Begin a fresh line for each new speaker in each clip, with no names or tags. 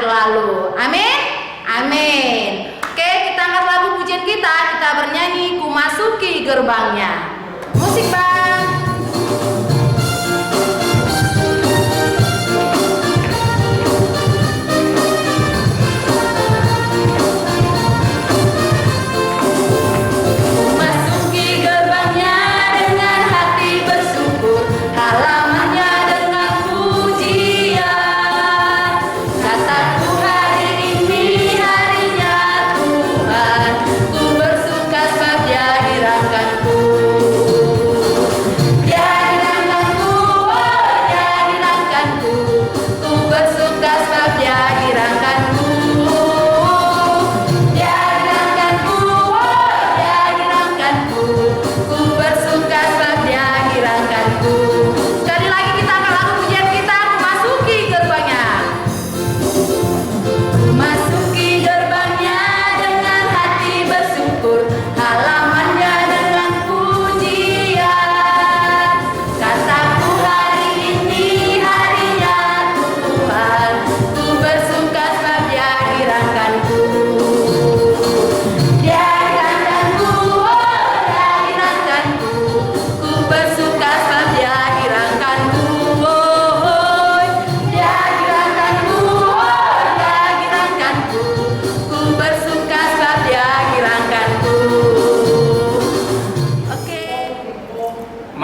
berlalu. Amin. Amin. Oke, kita angkat lagu pujian kita bernyanyi Ku Masuki Gerbangnya. Musik Bang.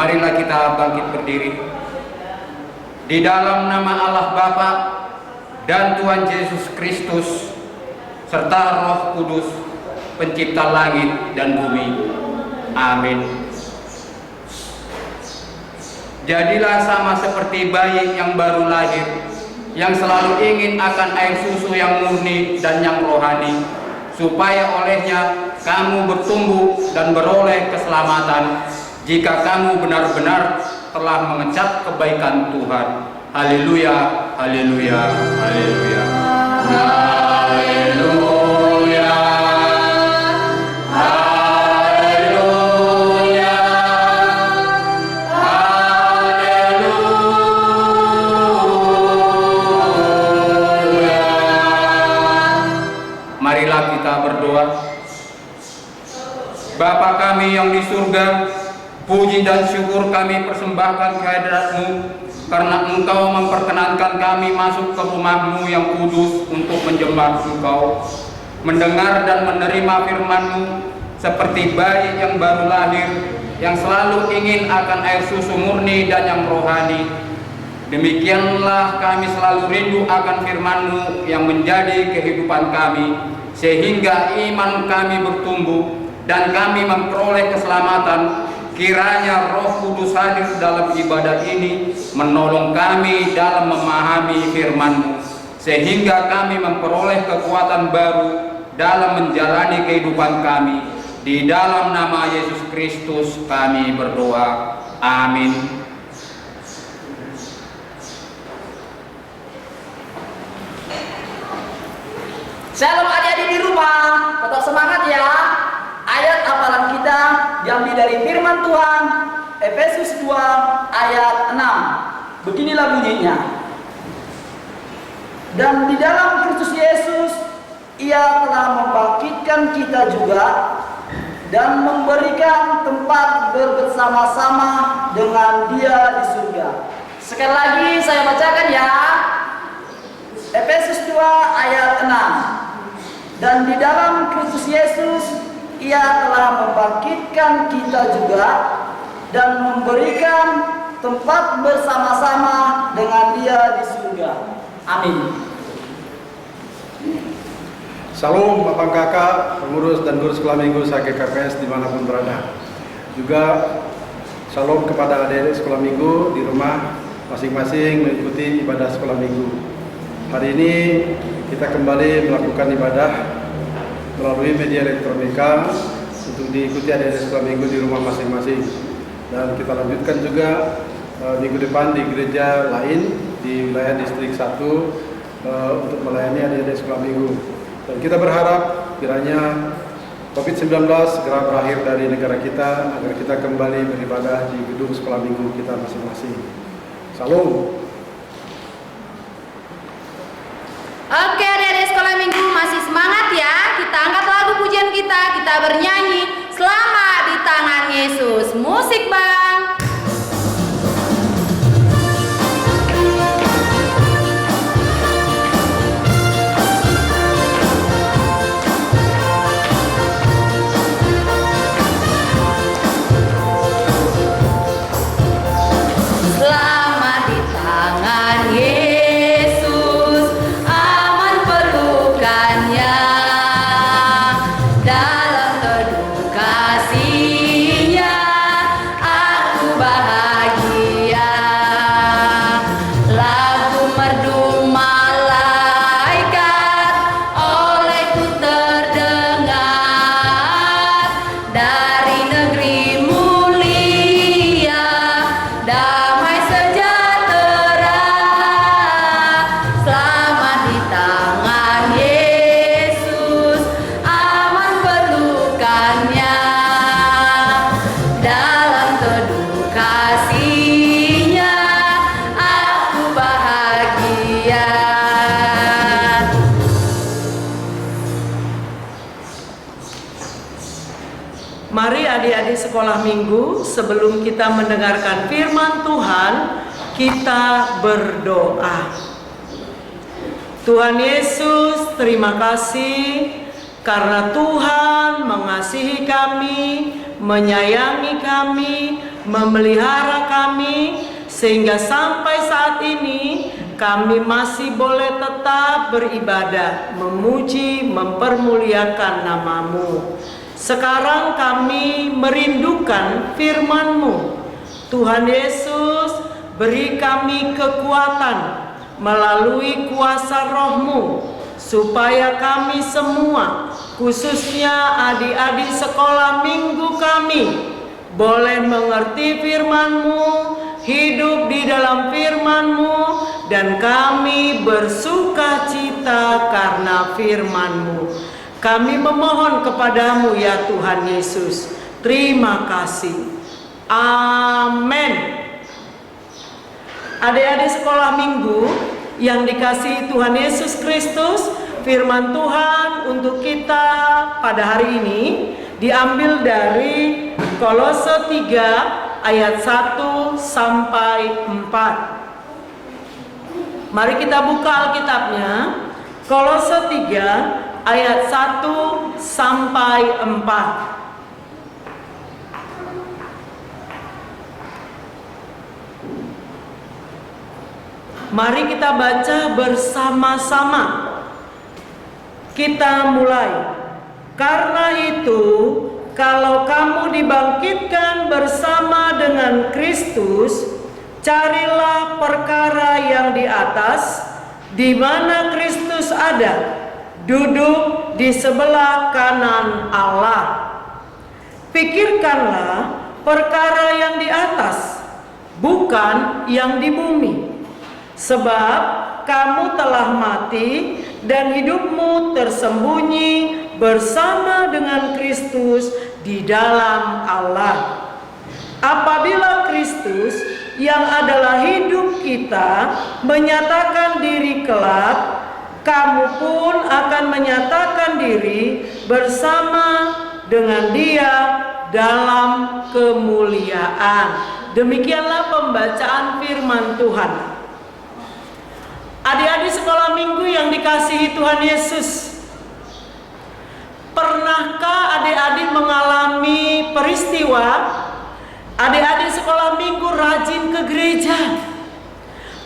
Marilah kita bangkit berdiri. Di dalam nama Allah Bapa dan Tuhan Yesus Kristus serta Roh Kudus, pencipta langit dan bumi. Amin. Jadilah sama seperti bayi yang baru lahir, yang selalu ingin akan air susu yang murni dan yang rohani, supaya olehnya kamu bertumbuh dan beroleh keselamatan, jika kamu benar-benar telah mengecap kebaikan Tuhan. Haleluya, haleluya, haleluya. Haleluya. Haleluya. Haleluya. Marilah kita berdoa. Bapa kami yang di surga, puji dan syukur kami persembahkan kehadirat-Mu, karena Engkau memperkenankan kami masuk ke rumah-Mu yang kudus untuk menjemput Engkau, mendengar dan menerima firman-Mu seperti bayi yang baru lahir, yang selalu ingin akan air susu murni dan yang rohani. Demikianlah kami selalu rindu akan firman-Mu yang menjadi kehidupan kami, sehingga iman kami bertumbuh dan kami memperoleh keselamatan. Kiranya Roh Kudus hadir dalam ibadat ini, menolong kami dalam memahami firman-Mu, sehingga kami memperoleh kekuatan baru dalam menjalani kehidupan kami. Di dalam nama Yesus Kristus kami berdoa. Amin.
Shalom adik-adik di rumah, tetap semangat ya. Ayat hafalan kita diambil dari firman Tuhan, Efesus 2 ayat 6. Beginilah bunyinya. Dan di dalam Kristus Yesus, Ia telah membangkitkan kita juga dan memberikan tempat bersama-sama dengan Dia di surga. Sekali lagi saya bacakan ya. Efesus 2 ayat 6. Dan di dalam Kristus Yesus, Ia telah membangkitkan kita juga dan memberikan tempat bersama-sama dengan Dia di surga. Amin.
Salam Bapak Kakak, pengurus dan guru sekolah minggu SAGKPS dimanapun berada. Juga salam kepada adik-adik sekolah minggu di rumah masing-masing mengikuti ibadah sekolah minggu. Hari ini kita kembali melakukan ibadah melalui media elektronika untuk diikuti adik-adik sekolah minggu di rumah masing-masing. Dan kita lanjutkan juga minggu depan di gereja lain di wilayah distrik 1 untuk melayani adik-adik sekolah minggu. Dan kita berharap kiranya COVID-19 segera berakhir dari negara kita agar kita kembali beribadah di gedung sekolah minggu kita masing-masing. Salam.
Oke, kita bernyanyi Selamat di Tangan Yesus. Musik Bang. Selamat di tangan Yesus, aman pelukannya, dalam teduh kasih-Nya aku bahagia. Lagu merdu malaikat olehku terdengar, dari negeri mulia damai sejahtera. Selamat di tangan Yesus, aman pelukannya, dalam teduh kasih-Nya aku bahagia.
Mari adik-adik sekolah minggu, sebelum kita mendengarkan firman Tuhan, kita berdoa. Tuhan Yesus, terima kasih karena Tuhan mengasihi kami, menyayangi kami, memelihara kami, sehingga sampai saat ini kami masih boleh tetap beribadah, memuji, mempermuliakan nama-Mu. Sekarang kami merindukan firman-Mu. Tuhan Yesus, beri kami kekuatan melalui kuasa Roh-Mu, supaya kami semua, khususnya adik-adik sekolah minggu kami, boleh mengerti firman-Mu, hidup di dalam firman-Mu, dan kami bersuka cita karena firman-Mu. Kami memohon kepadamu ya Tuhan Yesus. Terima kasih. Amin. Adik-adik sekolah minggu yang dikasihi Tuhan Yesus Kristus, firman Tuhan untuk kita pada hari ini diambil dari Kolose 3 ayat 1 sampai 4. Mari kita buka Alkitabnya. Kolose 3 ayat 1 sampai 4. Mari kita baca bersama-sama. Kita mulai. Karena itu, kalau kamu dibangkitkan bersama dengan Kristus, carilah perkara yang di atas, di mana Kristus ada, duduk di sebelah kanan Allah. Pikirkanlah perkara yang di atas, bukan yang di bumi. Sebab kamu telah mati dan hidupmu tersembunyi bersama dengan Kristus di dalam Allah. Apabila Kristus yang adalah hidup kita menyatakan diri kelak, kamu pun akan menyatakan diri bersama dengan Dia dalam kemuliaan. Demikianlah pembacaan firman Tuhan. Adik-adik sekolah minggu yang dikasihi Tuhan Yesus, pernahkah adik-adik mengalami peristiwa adik-adik sekolah minggu rajin ke gereja,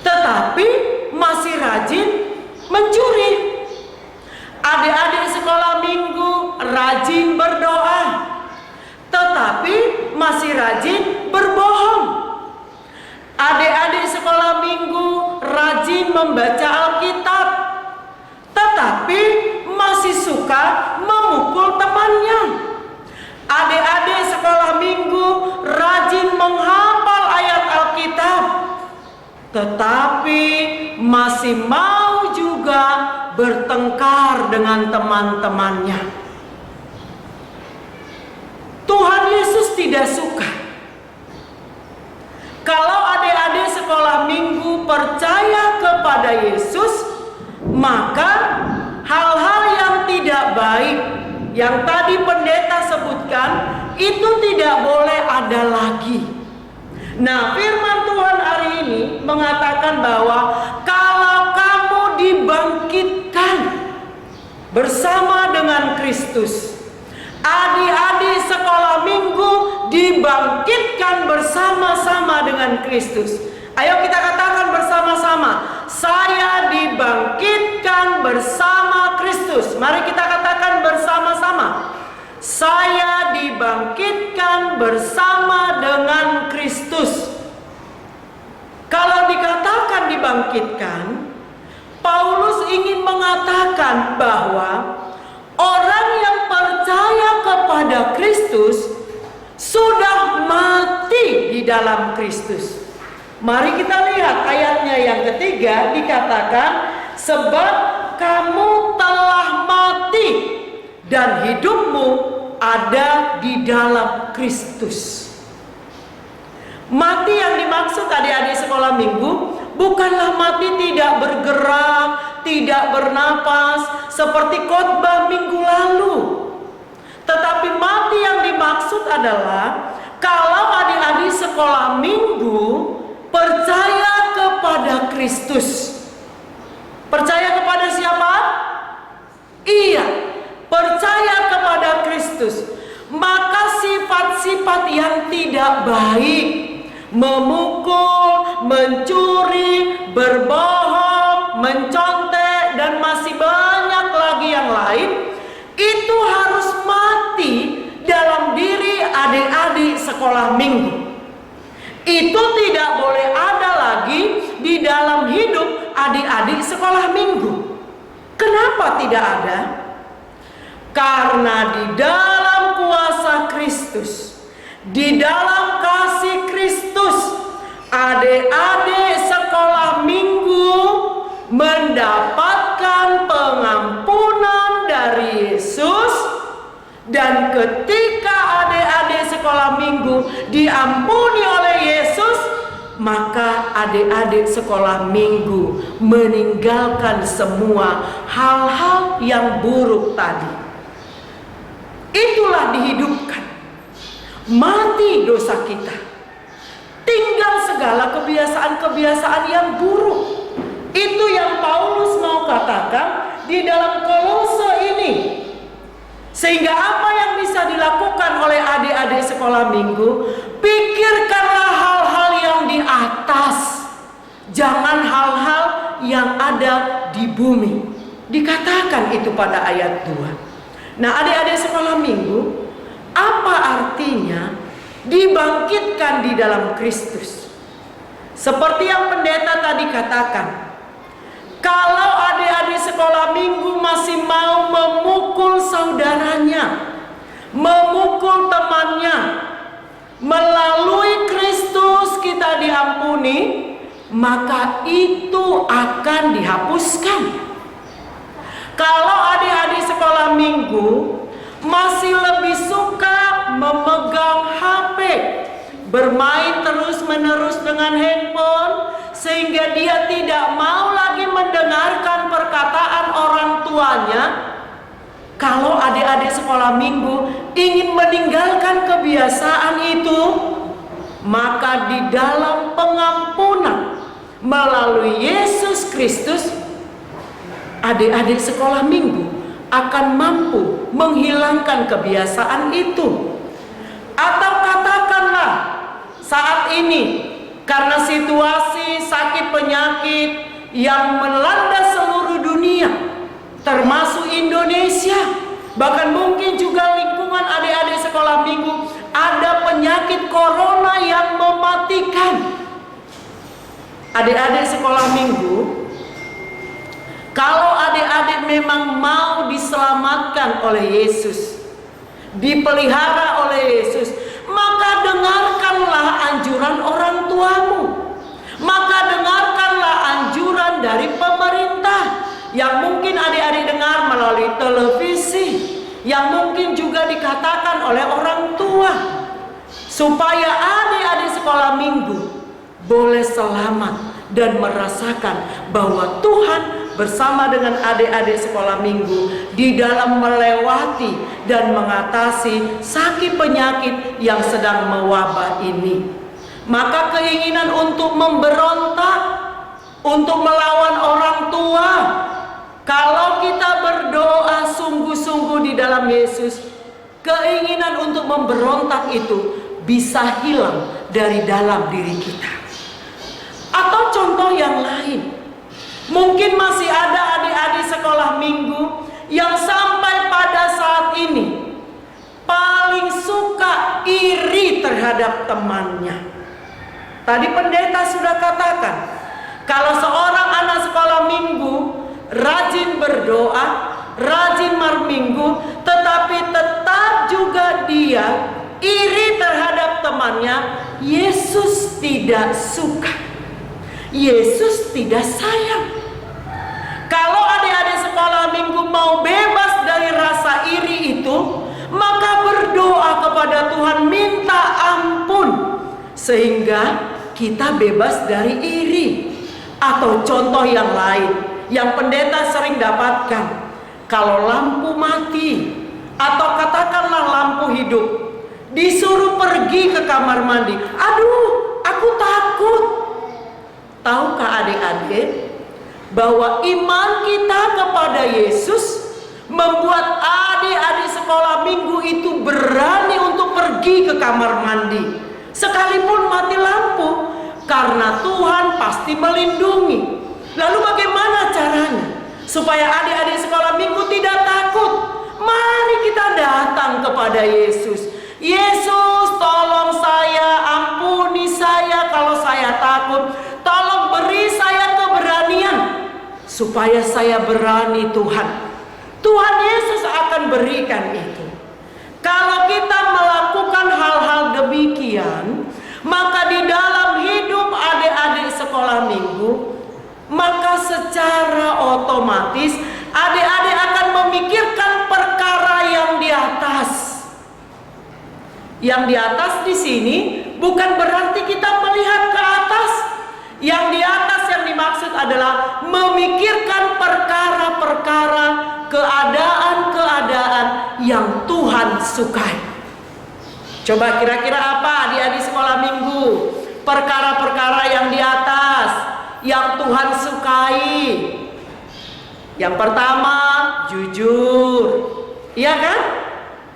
tetapi masih rajin mencuri? Adik-adik sekolah minggu rajin berdoa, tetapi masih rajin berbohong. Adik-adik sekolah minggu rajin membaca Alkitab, tetapi masih suka memukul temannya. Adik-adik sekolah minggu rajin menghafal ayat Alkitab, tetapi masih mau juga bertengkar dengan teman-temannya. Tuhan Yesus tidak suka kalau adik-adik sekolah minggu percaya kepada Yesus, maka hal-hal yang tidak baik yang tadi pendeta sebutkan itu tidak boleh ada lagi. Nah, firman Tuhan hari ini mengatakan bahwa kalau kamu dibangkitkan bersama dengan Kristus, adik-adik sekolah minggu dibangkitkan bersama-sama dengan Kristus. Ayo kita katakan bersama-sama, saya dibangkitkan bersama Kristus. Mari kita katakan bersama-sama, saya dibangkitkan bersama dengan Kristus. Kalau dikatakan dibangkitkan, Paulus ingin mengatakan bahwa orang yang percaya kepada Kristus sudah mati di dalam Kristus. Mari kita lihat ayatnya yang ketiga, dikatakan sebab kamu telah mati dan hidupmu ada di dalam Kristus. Mati yang dimaksud adik-adik sekolah minggu bukanlah mati tidak bergerak, tidak bernapas seperti khotbah minggu lalu. Tetapi mati yang dimaksud adalah kalau adik-adik sekolah minggu percaya kepada Kristus. Percaya kepada siapa? Iya, percaya kepada Kristus. Maka sifat-sifat yang tidak baik, memukul, mencuri, berbohong, mencontek, dan masih banyak lagi yang lain, itu harus mati dalam diri adik-adik sekolah minggu. Itu tidak boleh ada lagi di dalam hidup adik-adik sekolah minggu. Kenapa tidak ada? Karena di dalam kuasa Kristus, di dalam kasih Kristus, adik-adik sekolah minggu mendapatkan pengampunan dari Yesus. Dan ketika adik-adik sekolah minggu diampuni oleh Yesus, maka adik-adik sekolah minggu meninggalkan semua hal-hal yang buruk tadi. Itulah dihidupkan. Mati dosa kita. Tinggal segala kebiasaan-kebiasaan yang buruk. Itu yang Paulus mau katakan di dalam Kolose ini. Sehingga apa yang bisa dilakukan oleh adik-adik sekolah minggu, pikirkanlah hal-hal yang di atas, jangan hal-hal yang ada di bumi. Dikatakan itu pada ayat 2. Nah, adik-adik sekolah minggu, apa artinya dibangkitkan di dalam Kristus? Seperti yang pendeta tadi katakan, kalau adik-adik sekolah minggu masih mau memukul saudaranya, memukul temannya, melalui Kristus kita diampuni, maka itu akan dihapuskan. Kalau adik-adik sekolah minggu masih lebih suka memegang HP, bermain terus-menerus dengan handphone, sehingga dia tidak mau lagi mendengarkan perkataan orang tuanya. Kalau adik-adik sekolah minggu ingin meninggalkan kebiasaan itu, maka di dalam pengampunan melalui Yesus Kristus, adik-adik sekolah minggu akan mampu menghilangkan kebiasaan itu. Atau katakanlah saat ini, karena situasi sakit penyakit yang melanda seluruh dunia, termasuk Indonesia, bahkan mungkin juga lingkungan adik-adik sekolah minggu, ada penyakit corona yang mematikan. Adik-adik sekolah minggu, kalau adik-adik memang mau diselamatkan oleh Yesus, dipelihara oleh Yesus, maka dengarkanlah anjuran orang tuamu. Maka dengarkanlah anjuran dari pemerintah yang mungkin adik-adik dengar melalui televisi, yang mungkin juga dikatakan oleh orang tua, supaya adik-adik sekolah minggu boleh selamat dan merasakan bahwa Tuhan bersama dengan adik-adik sekolah minggu di dalam melewati dan mengatasi sakit penyakit yang sedang mewabah ini. Maka keinginan untuk memberontak, untuk melawan orang tua, kalau kita berdoa sungguh-sungguh di dalam Yesus, keinginan untuk memberontak itu bisa hilang dari dalam diri kita. Atau contoh yang lain, mungkin masih ada adik-adik sekolah minggu yang sampai pada saat ini paling suka iri terhadap temannya. Tadi pendeta sudah katakan, kalau seorang anak sekolah minggu rajin berdoa, rajin marminggu, tetapi tetap juga dia iri terhadap temannya, Yesus tidak suka. Yesus tidak sayang. Kalau adik-adik sekolah minggu mau bebas dari rasa iri itu, maka berdoa kepada Tuhan, minta ampun, sehingga kita bebas dari iri. Atau contoh yang lain yang pendeta sering dapatkan, kalau lampu mati atau katakanlah lampu hidup, disuruh pergi ke kamar mandi, aduh aku takut. Tahukah adik-adik bahwa iman kita kepada Yesus membuat adik-adik sekolah minggu itu berani untuk pergi ke kamar mandi sekalipun mati lampu, karena Tuhan pasti melindungi. Lalu bagaimana caranya supaya adik-adik sekolah minggu tidak takut? Mari kita datang kepada Yesus. Yesus, tolong saya, ampuni saya kalau saya takut. Tolong beri saya keberanian supaya saya berani, Tuhan. Tuhan Yesus akan berikan itu. Kalau kita melakukan hal-hal demikian, maka di dalam hidup adik-adik sekolah minggu, maka secara otomatis adik-adik akan memikirkan perkara yang di atas. Yang di atas di sini bukan berarti kita melihat ke atas. Yang di atas yang dimaksud adalah memikirkan perkara-perkara, keadaan-keadaan yang Tuhan sukai. Coba kira-kira apa adik-adik sekolah minggu? Perkara-perkara yang di atas yang Tuhan sukai. Yang pertama, jujur. Iya kan?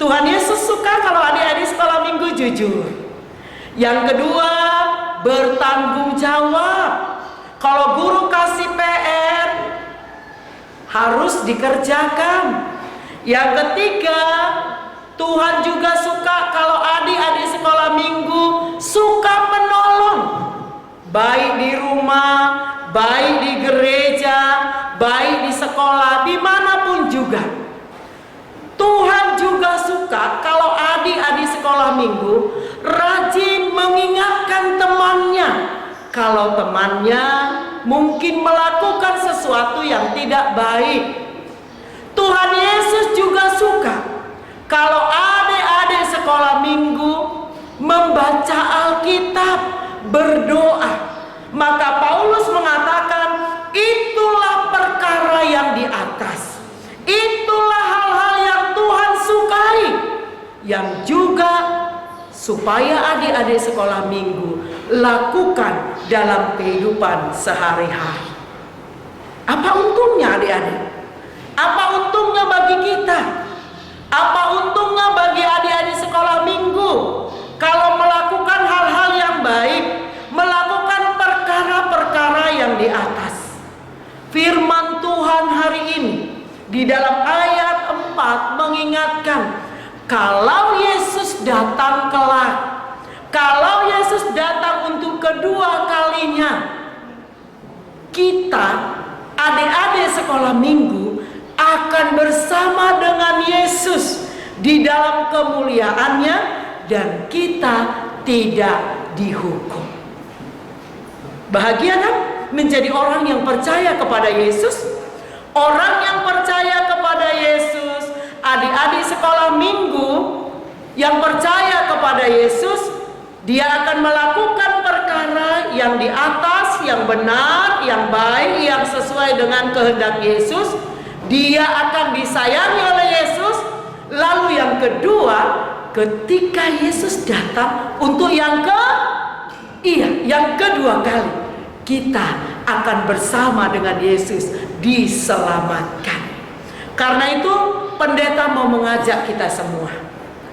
Tuhan Yesus suka kalau adik-adik sekolah minggu jujur. Yang kedua, bertanggung jawab. Kalau guru kasih PR, harus dikerjakan. Yang ketiga, Tuhan juga suka kalau adik-adik sekolah minggu suka menolong. Baik di rumah, baik di gereja, baik di sekolah, dimanapun juga. Tuhan juga suka kalau adik-adik sekolah minggu rajin mengingatkan temannya kalau temannya mungkin melakukan sesuatu yang tidak baik. Tuhan Yesus juga suka kalau adik-adik sekolah minggu membaca Alkitab, berdoa. Maka Paulus mengatakan, itulah perkara yang di atas. Itulah hal-hal yang Tuhan sukai, yang juga supaya adik-adik sekolah minggu lakukan dalam kehidupan sehari-hari. Apa untungnya adik-adik? Apa untungnya bagi kita? Apa untungnya bagi adik-adik sekolah minggu kalau melakukan hal-hal yang baik, melakukan perkara-perkara yang di atas? Firman Tuhan hari ini di dalam ayat 4 mengingatkan, kalau Yesus datang kelak, kalau Yesus datang untuk kedua kalinya, kita adik-adik sekolah minggu akan bersama dengan Yesus di dalam kemuliaannya, dan kita tidak dihukum. Bahagia kan menjadi orang yang percaya kepada Yesus? Orang yang percaya kepada Yesus, adik-adik sekolah minggu yang percaya kepada Yesus, dia akan melakukan perkara yang di atas, yang benar, yang baik, yang sesuai dengan kehendak Yesus, dia akan disayangi oleh Yesus. Lalu yang kedua, ketika Yesus datang untuk yang kedua kali, kita akan bersama dengan Yesus diselamatkan. Karena itu pendeta mau mengajak kita semua,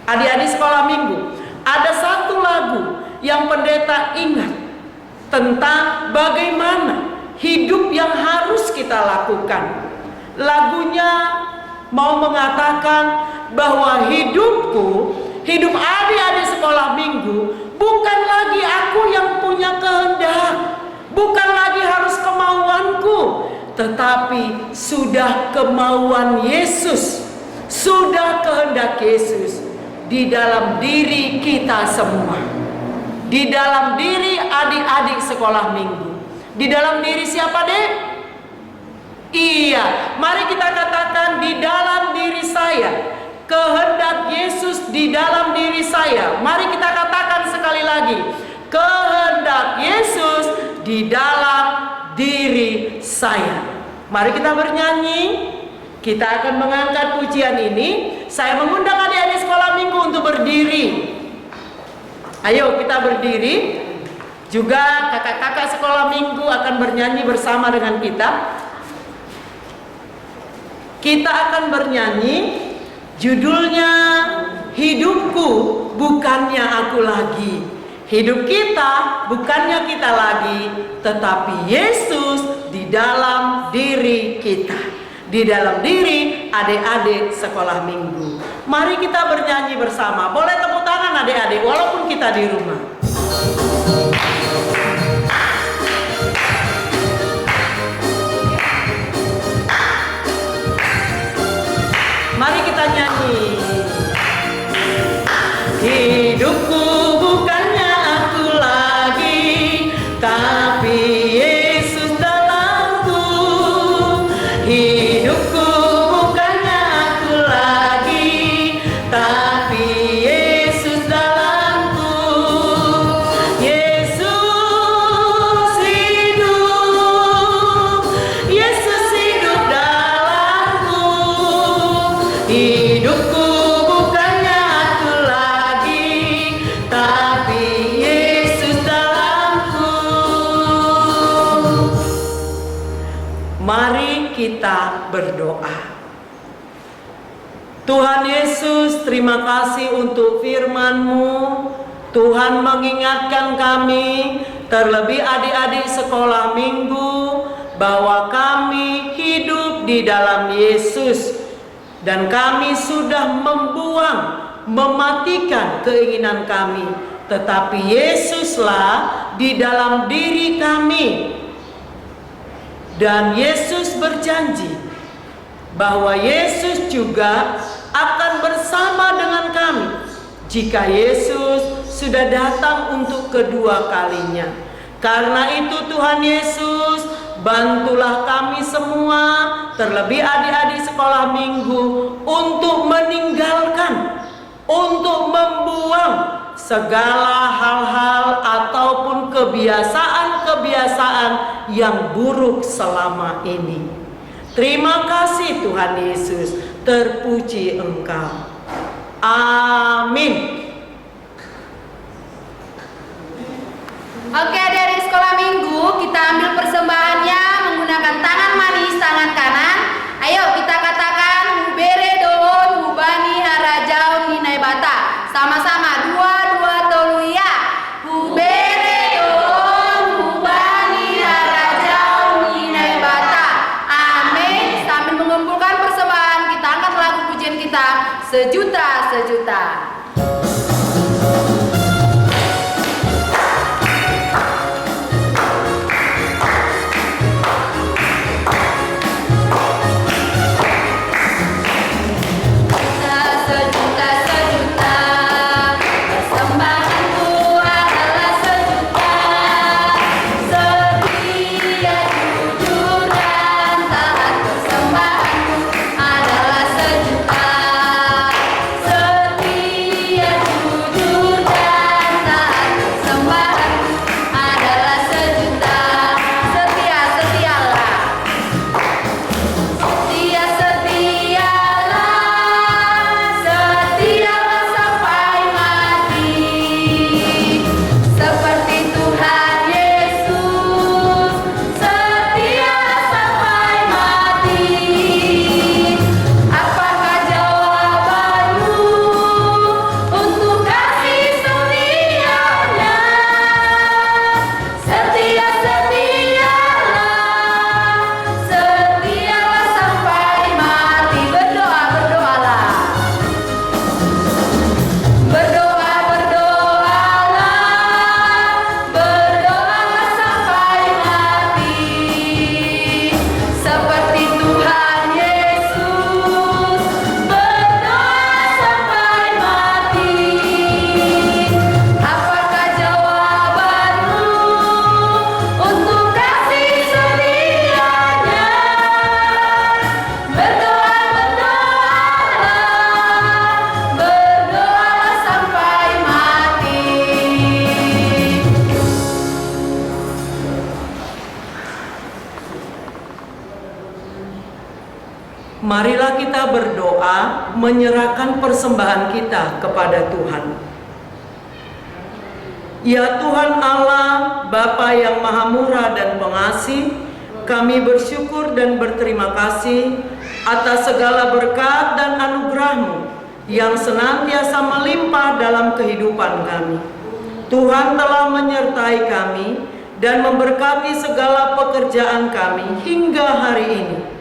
adik-adik sekolah minggu, ada satu lagu yang pendeta ingat tentang bagaimana hidup yang harus kita lakukan. Lagunya mau mengatakan bahwa hidupku, hidup adik-adik sekolah minggu, bukan lagi aku yang punya kehendak, bukan lagi harus kemauanku, tetapi sudah kemauan Yesus, sudah kehendak Yesus di dalam diri kita semua, di dalam diri adik-adik sekolah minggu. Di dalam diri siapa, Dek? Iya, mari kita katakan, di dalam diri saya, kehendak Yesus di dalam diri saya. Mari kita katakan sekali lagi, kehendak Yesus di dalam diri saya. Mari kita bernyanyi. Kita akan mengangkat pujian ini. Saya mengundang adik-adik sekolah minggu untuk berdiri. Ayo kita berdiri. Juga kakak-kakak sekolah minggu akan bernyanyi bersama dengan kita. Kita akan bernyanyi, judulnya Hidupku Bukannya Aku Lagi. Hidup kita bukannya kita lagi, tetapi Yesus di dalam diri kita, di dalam diri adik-adik sekolah minggu. Mari kita bernyanyi bersama. Boleh tepuk tangan adik-adik walaupun kita di rumah. Mari kita nyanyi. Hidupku bukannya aku lagi, tapi Yesus dalamku. Hidupku bukannya aku lagi, tapi Yesus dalamku. Yesus hidup, Yesus hidup dalamku. Hidupku bukannya aku lagi, tapi Yesus dalamku. Mari kita berdoa. Tuhan Yesus, terima kasih untuk firman-Mu. Tuhan mengingatkan kami, terlebih adik-adik sekolah minggu, bahwa kami hidup di dalam Yesus. Dan kami sudah mematikan keinginan kami, tetapi Yesuslah di dalam diri kami. Dan Yesus berjanji bahwa Yesus juga akan bersama dengan kami jika Yesus sudah datang untuk kedua kalinya. Karena itu Tuhan Yesus, bantulah kami semua, terlebih adik-adik sekolah minggu, untuk meninggalkan, untuk membuang segala hal-hal ataupun kebiasaan-kebiasaan yang buruk selama ini. Terima kasih Tuhan Yesus, terpuji Engkau. Amin.
Oke, dari sekolah minggu kita ambil persembahannya menggunakan tangan manis, tangan kanan. Ayo kita katakan Hubere dohon hubani harajaun ninai bata. Sama-sama, dua toluya. Hubere dohon hubani harajaun ninai bata. Amin. Sambil mengumpulkan persembahan, kita angkat lagu pujian kita, Sejuta-Sejuta.
Sejuta
marilah kita berdoa menyerahkan persembahan kita kepada Tuhan. Ya Tuhan Allah, Bapa yang Maha Murah dan Pengasih, kami bersyukur dan berterima kasih atas segala berkat dan anugerah-Mu yang senantiasa melimpah dalam kehidupan kami. Tuhan telah menyertai kami dan memberkati segala pekerjaan kami hingga hari ini.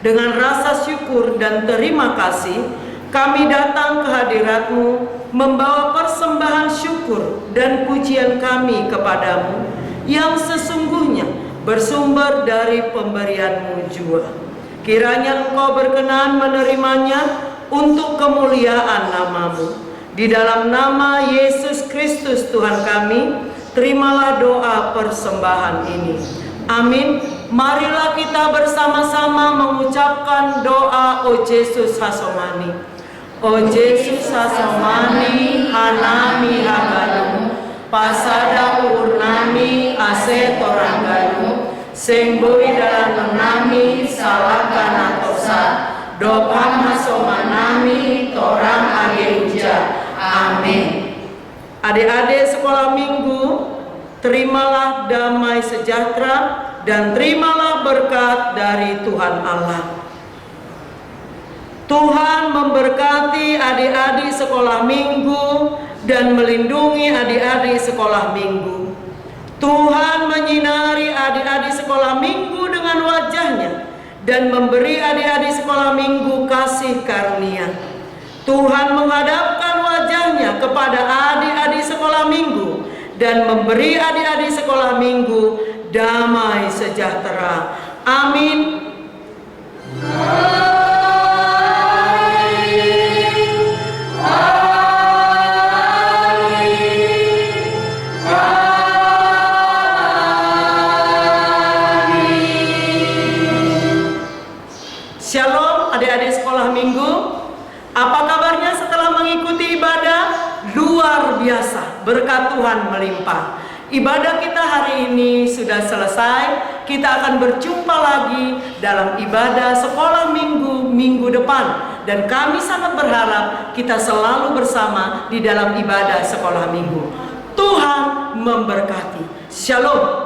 Dengan rasa syukur dan terima kasih, kami datang ke hadirat-Mu, membawa persembahan syukur dan pujian kami kepadamu yang sesungguhnya bersumber dari pemberian-Mu jua. Kiranya Engkau berkenan menerimanya untuk kemuliaan nama-Mu. Di dalam nama Yesus Kristus Tuhan kami, terimalah doa persembahan ini. Amin. Marilah kita bersama-sama mengucapkan doa O Yesus Hasomani. O Yesus Hasomani, hanami hagalu, pasada urnami ase toranggalu, sengboi dalam nami salakana tosa, dopam hasomanami torang ageuja. Amin. Adik-adik sekolah minggu, terimalah damai sejahtera dan terimalah berkat dari Tuhan Allah. Tuhan memberkati adik-adik sekolah minggu dan melindungi adik-adik sekolah minggu. Tuhan menyinari adik-adik sekolah minggu dengan wajahnya dan memberi adik-adik sekolah minggu kasih karunia. Tuhan menghadapkan wajahnya kepada adik-adik sekolah minggu dan memberi adik-adik sekolah minggu damai sejahtera. Amin. Shalom adik-adik sekolah minggu. Apa kabarnya setelah mengikuti ibadah? Luar biasa, berkat Tuhan melimpah. Ibadah kita hari ini sudah selesai. Kita akan berjumpa lagi dalam ibadah sekolah minggu minggu depan. Dan kami sangat berharap kita selalu bersama di dalam ibadah sekolah minggu. Tuhan memberkati. Shalom.